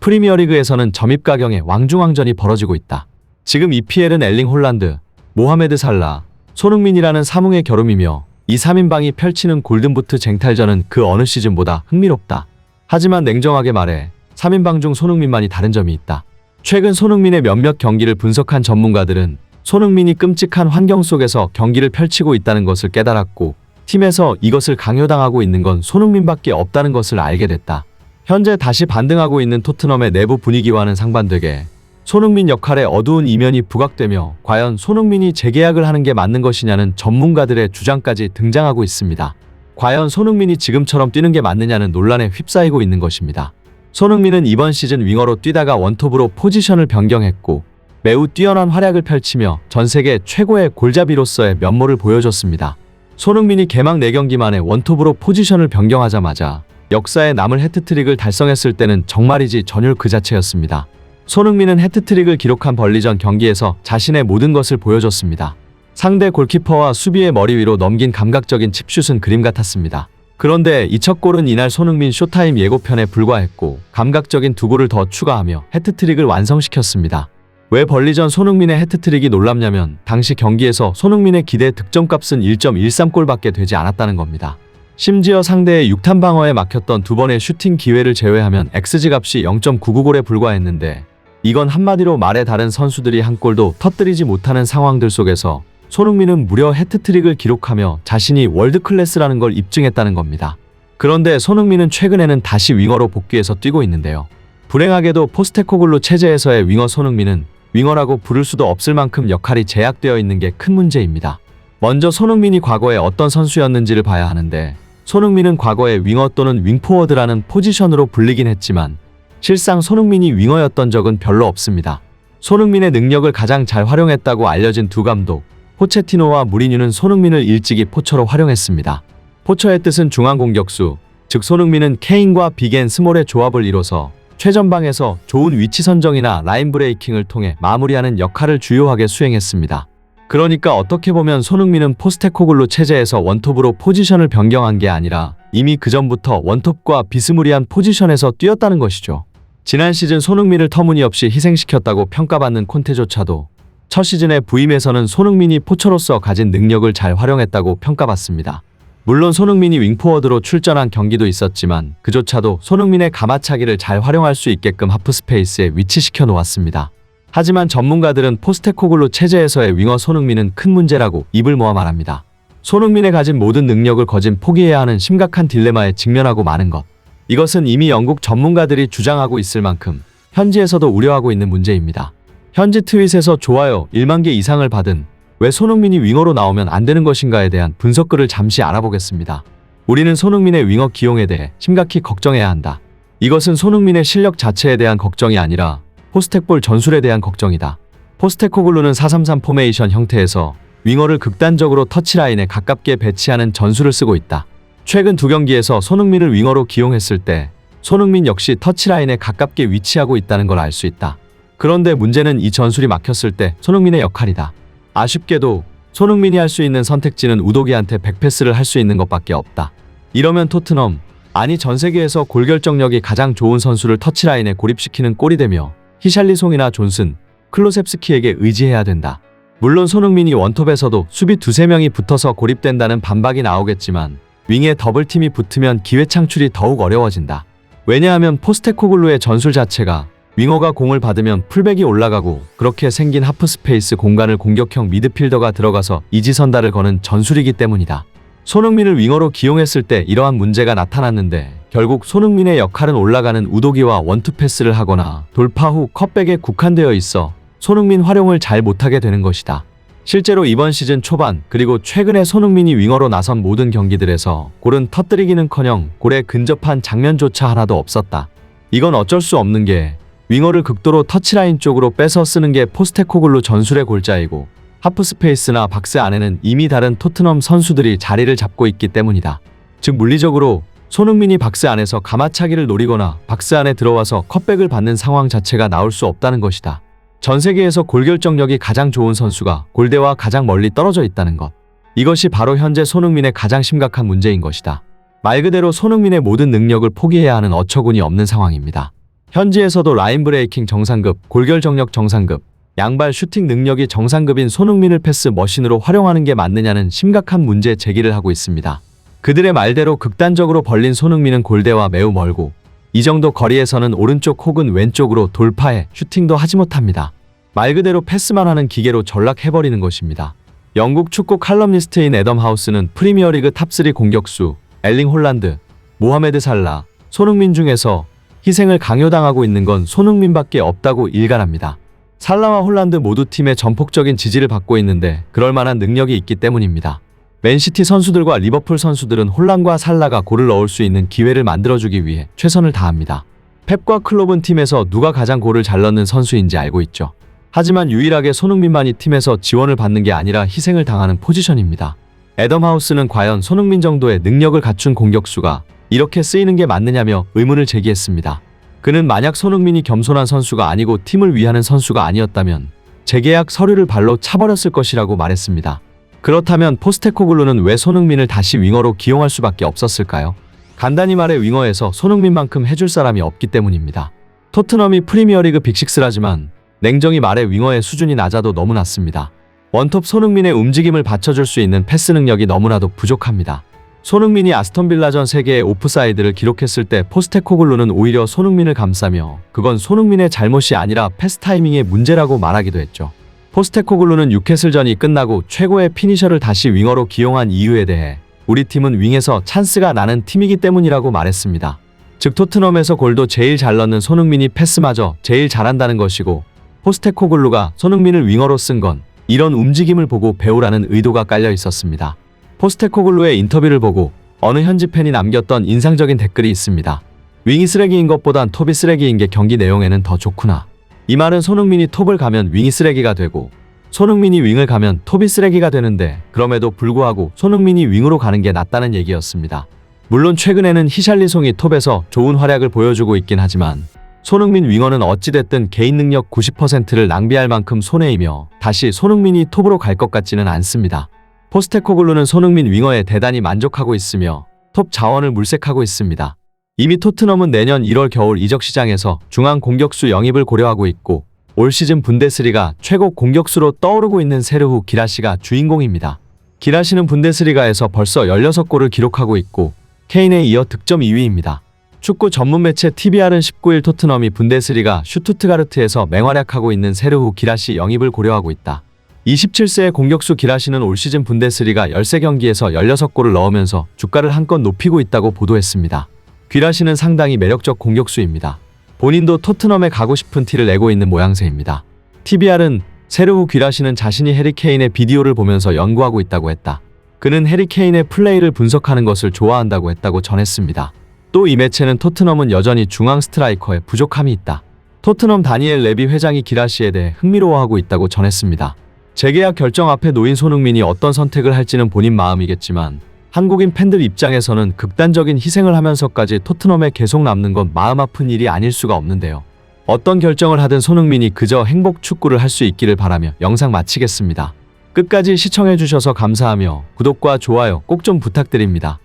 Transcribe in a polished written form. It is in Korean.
프리미어리그에서는 점입가경의 왕중왕전이 벌어지고 있다. 지금 EPL은 엘링 홀란드, 모하메드 살라, 손흥민이라는 삼웅의 겨rum이며 이 3인방이 펼치는 골든부트 쟁탈전은 그 어느 시즌보다 흥미롭다. 하지만 냉정하게 말해 3인방 중 손흥민만이 다른 점이 있다. 최근 손흥민의 몇몇 경기를 분석한 전문가들은 손흥민이 끔찍한 환경 속에서 경기를 펼치고 있다는 것을 깨달았고 팀에서 이것을 강요당하고 있는 건 손흥민밖에 없다는 것을 알게 됐다. 현재 다시 반등하고 있는 토트넘의 내부 분위기와는 상반되게 손흥민 역할의 어두운 이면이 부각되며 과연 손흥민이 재계약을 하는 게 맞는 것이냐는 전문가들의 주장까지 등장하고 있습니다. 과연 손흥민이 지금처럼 뛰는 게 맞느냐는 논란에 휩싸이고 있는 것입니다. 손흥민은 이번 시즌 윙어로 뛰다가 원톱으로 포지션을 변경했고 매우 뛰어난 활약을 펼치며 전세계 최고의 골잡이로서의 면모를 보여줬습니다. 손흥민이 개막 4경기 만에 원톱으로 포지션을 변경하자마자 역사에 남을 해트트릭을 달성했을 때는 정말이지 전율 그 자체였습니다. 손흥민은 해트트릭을 기록한 벌리전 경기에서 자신의 모든 것을 보여줬습니다. 상대 골키퍼와 수비의 머리 위로 넘긴 감각적인 칩슛은 그림 같았습니다. 그런데 이 첫 골은 이날 손흥민 쇼타임 예고편에 불과했고 감각적인 2골을 더 추가하며 해트트릭을 완성시켰습니다. 왜 벌리전 손흥민의 해트트릭이 놀랍냐면 당시 경기에서 손흥민의 기대 득점값은 1.13골밖에 되지 않았다는 겁니다. 심지어 상대의 6탄 방어에 막혔던 2번의 슈팅 기회를 제외하면 XG값이 0.99골에 불과했는데 이건 한마디로 말해 다른 선수들이 한 골도 터뜨리지 못하는 상황들 속에서 손흥민은 무려 해트트릭을 기록하며 자신이 월드클래스라는 걸 입증했다는 겁니다. 그런데 손흥민은 최근에는 다시 윙어로 복귀해서 뛰고 있는데요. 불행하게도 포스테코글루 체제에서의 윙어 손흥민은 윙어라고 부를 수도 없을 만큼 역할이 제약되어 있는 게 큰 문제입니다. 먼저 손흥민이 과거에 어떤 선수였는지를 봐야 하는데 손흥민은 과거에 윙어 또는 윙포워드라는 포지션으로 불리긴 했지만 실상 손흥민이 윙어였던 적은 별로 없습니다. 손흥민의 능력을 가장 잘 활용했다고 알려진 두 감독 포체티노와 무리뉴는 손흥민을 일찍이 포처로 활용했습니다. 포처의 뜻은 중앙 공격수, 즉 손흥민은 케인과 빅앤 스몰의 조합을 이뤄서 최전방에서 좋은 위치 선정이나 라인 브레이킹을 통해 마무리하는 역할을 주요하게 수행했습니다. 그러니까 어떻게 보면 손흥민은 포스테코글루 체제에서 원톱으로 포지션을 변경한 게 아니라 이미 그전부터 원톱과 비스무리한 포지션에서 뛰었다는 것이죠. 지난 시즌 손흥민을 터무니없이 희생시켰다고 평가받는 콘테조차도 첫 시즌의 부임에서는 손흥민이 포처로서 가진 능력을 잘 활용했다고 평가받습니다. 물론 손흥민이 윙포워드로 출전한 경기도 있었지만 그조차도 손흥민의 가마차기를 잘 활용할 수 있게끔 하프스페이스에 위치시켜 놓았습니다. 하지만 전문가들은 포스테코글루 체제에서의 윙어 손흥민은 큰 문제라고 입을 모아 말합니다. 손흥민의 가진 모든 능력을 거진 포기해야 하는 심각한 딜레마에 직면하고 마는 것. 이것은 이미 영국 전문가들이 주장하고 있을 만큼 현지에서도 우려하고 있는 문제입니다. 현지 트윗에서 좋아요 1만 개 이상을 받은 왜 손흥민이 윙어로 나오면 안 되는 것인가에 대한 분석글을 잠시 알아보겠습니다. 우리는 손흥민의 윙어 기용에 대해 심각히 걱정해야 한다. 이것은 손흥민의 실력 자체에 대한 걱정이 아니라 포스텍볼 전술에 대한 걱정이다. 포스테코글루는 4-3-3 포메이션 형태에서 윙어를 극단적으로 터치라인에 가깝게 배치하는 전술을 쓰고 있다. 최근 2경기에서 손흥민을 윙어로 기용했을 때 손흥민 역시 터치라인에 가깝게 위치하고 있다는 걸 알 수 있다. 그런데 문제는 이 전술이 막혔을 때 손흥민의 역할이다. 아쉽게도 손흥민이 할 수 있는 선택지는 우도기한테 백패스를 할 수 있는 것밖에 없다. 이러면 토트넘, 아니 전 세계에서 골 결정력이 가장 좋은 선수를 터치라인에 고립시키는 꼴이 되며 히샬리송이나 존슨, 클로셉스키에게 의지해야 된다. 물론 손흥민이 원톱에서도 수비 2-3명이 붙어서 고립된다는 반박이 나오겠지만 윙에 더블팀이 붙으면 기회 창출이 더욱 어려워진다. 왜냐하면 포스테코글루의 전술 자체가 윙어가 공을 받으면 풀백이 올라가고 그렇게 생긴 하프스페이스 공간을 공격형 미드필더가 들어가서 이지선다를 거는 전술이기 때문이다. 손흥민을 윙어로 기용했을 때 이러한 문제가 나타났는데 결국 손흥민의 역할은 올라가는 우도기와 원투 패스를 하거나 돌파 후 컷백에 국한되어 있어 손흥민 활용을 잘 못하게 되는 것이다. 실제로 이번 시즌 초반 그리고 최근에 손흥민이 윙어로 나선 모든 경기들에서 골은 터뜨리기는커녕 골에 근접한 장면조차 하나도 없었다. 이건 어쩔 수 없는 게 윙어를 극도로 터치라인 쪽으로 빼서 쓰는 게 포스테코글루 전술의 골자이고 하프스페이스나 박스 안에는 이미 다른 토트넘 선수들이 자리를 잡고 있기 때문이다. 즉 물리적으로 손흥민이 박스 안에서 가마차기를 노리거나 박스 안에 들어와서 컷백을 받는 상황 자체가 나올 수 없다는 것이다. 전 세계에서 골 결정력이 가장 좋은 선수가 골대와 가장 멀리 떨어져 있다는 것. 이것이 바로 현재 손흥민의 가장 심각한 문제인 것이다. 말 그대로 손흥민의 모든 능력을 포기해야 하는 어처구니 없는 상황입니다. 현지에서도 라인 브레이킹 정상급, 골결 정력 정상급, 양발 슈팅 능력이 정상급인 손흥민을 패스 머신으로 활용하는 게 맞느냐는 심각한 문제 제기를 하고 있습니다. 그들의 말대로 극단적으로 벌린 손흥민은 골대와 매우 멀고 이 정도 거리에서는 오른쪽 혹은 왼쪽으로 돌파해 슈팅도 하지 못합니다. 말 그대로 패스만 하는 기계로 전락해버리는 것입니다. 영국 축구 칼럼니스트인 애덤 하우스는 프리미어리그 탑3 공격수 엘링 홀란드, 모하메드 살라, 손흥민 중에서 희생을 강요당하고 있는 건 손흥민밖에 없다고 일갈합니다. 살라와 홀란드 모두 팀의 전폭적인 지지를 받고 있는데 그럴 만한 능력이 있기 때문입니다. 맨시티 선수들과 리버풀 선수들은 홀란드와 살라가 골을 넣을 수 있는 기회를 만들어주기 위해 최선을 다합니다. 펩과 클롭은 팀에서 누가 가장 골을 잘 넣는 선수인지 알고 있죠. 하지만 유일하게 손흥민만이 팀에서 지원을 받는 게 아니라 희생을 당하는 포지션입니다. 애덤 하우스는 과연 손흥민 정도의 능력을 갖춘 공격수가 이렇게 쓰이는 게 맞느냐며 의문을 제기했습니다. 그는 만약 손흥민이 겸손한 선수가 아니고 팀을 위하는 선수가 아니었다면 재계약 서류를 발로 차버렸을 것이라고 말했습니다. 그렇다면 포스테코글루는 왜 손흥민을 다시 윙어로 기용할 수밖에 없었을까요? 간단히 말해 윙어에서 손흥민만큼 해줄 사람이 없기 때문입니다. 토트넘이 프리미어리그 빅6라지만 냉정히 말해 윙어의 수준이 낮아도 너무 낮습니다. 원톱 손흥민의 움직임을 받쳐줄 수 있는 패스 능력이 너무나도 부족합니다. 손흥민이 아스톤빌라전 3개의 오프사이드를 기록했을 때 포스테코글루는 오히려 손흥민을 감싸며 그건 손흥민의 잘못이 아니라 패스 타이밍의 문제라고 말하기도 했죠. 포스테코글루는 뉴캐슬전이 끝나고 최고의 피니셔를 다시 윙어로 기용한 이유에 대해 우리 팀은 윙에서 찬스가 나는 팀이기 때문이라고 말했습니다. 즉 토트넘에서 골도 제일 잘 넣는 손흥민이 패스마저 제일 잘한다는 것이고 포스테코글루가 손흥민을 윙어로 쓴 건 이런 움직임을 보고 배우라는 의도가 깔려 있었습니다. 포스테코글루의 인터뷰를 보고 어느 현지 팬이 남겼던 인상적인 댓글이 있습니다. 윙이 쓰레기인 것보단 톱이 쓰레기인 게 경기 내용에는 더 좋구나. 이 말은 손흥민이 톱을 가면 윙이 쓰레기가 되고 손흥민이 윙을 가면 톱이 쓰레기가 되는데 그럼에도 불구하고 손흥민이 윙으로 가는 게 낫다는 얘기였습니다. 물론 최근에는 히샬리송이 톱에서 좋은 활약을 보여주고 있긴 하지만 손흥민 윙어는 어찌됐든 개인 능력 90%를 낭비할 만큼 손해이며 다시 손흥민이 톱으로 갈 것 같지는 않습니다. 포스테코글루는 손흥민 윙어에 대단히 만족하고 있으며 톱 자원을 물색하고 있습니다. 이미 토트넘은 내년 1월 겨울 이적 시장에서 중앙 공격수 영입을 고려하고 있고 올 시즌 분데스리가 최고 공격수로 떠오르고 있는 세르후 기라시가 주인공입니다. 기라시는 분데스리가에서 벌써 16골을 기록하고 있고 케인에 이어 득점 2위입니다. 축구 전문 매체 TBR은 19일 토트넘이 분데스리가 슈투트가르트에서 맹활약하고 있는 세르후 기라시 영입을 고려하고 있다. 27세의 공격수 기라시는 올 시즌 분데스리가 13경기에서 16골을 넣으면서 주가를 한껏 높이고 있다고 보도했습니다. 기라시는 상당히 매력적 공격수입니다. 본인도 토트넘에 가고 싶은 티를 내고 있는 모양새입니다. TBR은 세르후 기라시는 자신이 해리 케인의 비디오를 보면서 연구하고 있다고 했다. 그는 해리 케인의 플레이를 분석하는 것을 좋아한다고 했다고 전했습니다. 또 이 매체는 토트넘은 여전히 중앙 스트라이커에 부족함이 있다. 토트넘 다니엘 레비 회장이 기라시에 대해 흥미로워하고 있다고 전했습니다. 재계약 결정 앞에 놓인 손흥민이 어떤 선택을 할지는 본인 마음이겠지만 한국인 팬들 입장에서는 극단적인 희생을 하면서까지 토트넘에 계속 남는 건 마음 아픈 일이 아닐 수가 없는데요. 어떤 결정을 하든 손흥민이 그저 행복 축구를 할 수 있기를 바라며 영상 마치겠습니다. 끝까지 시청해주셔서 감사하며 구독과 좋아요 꼭 좀 부탁드립니다.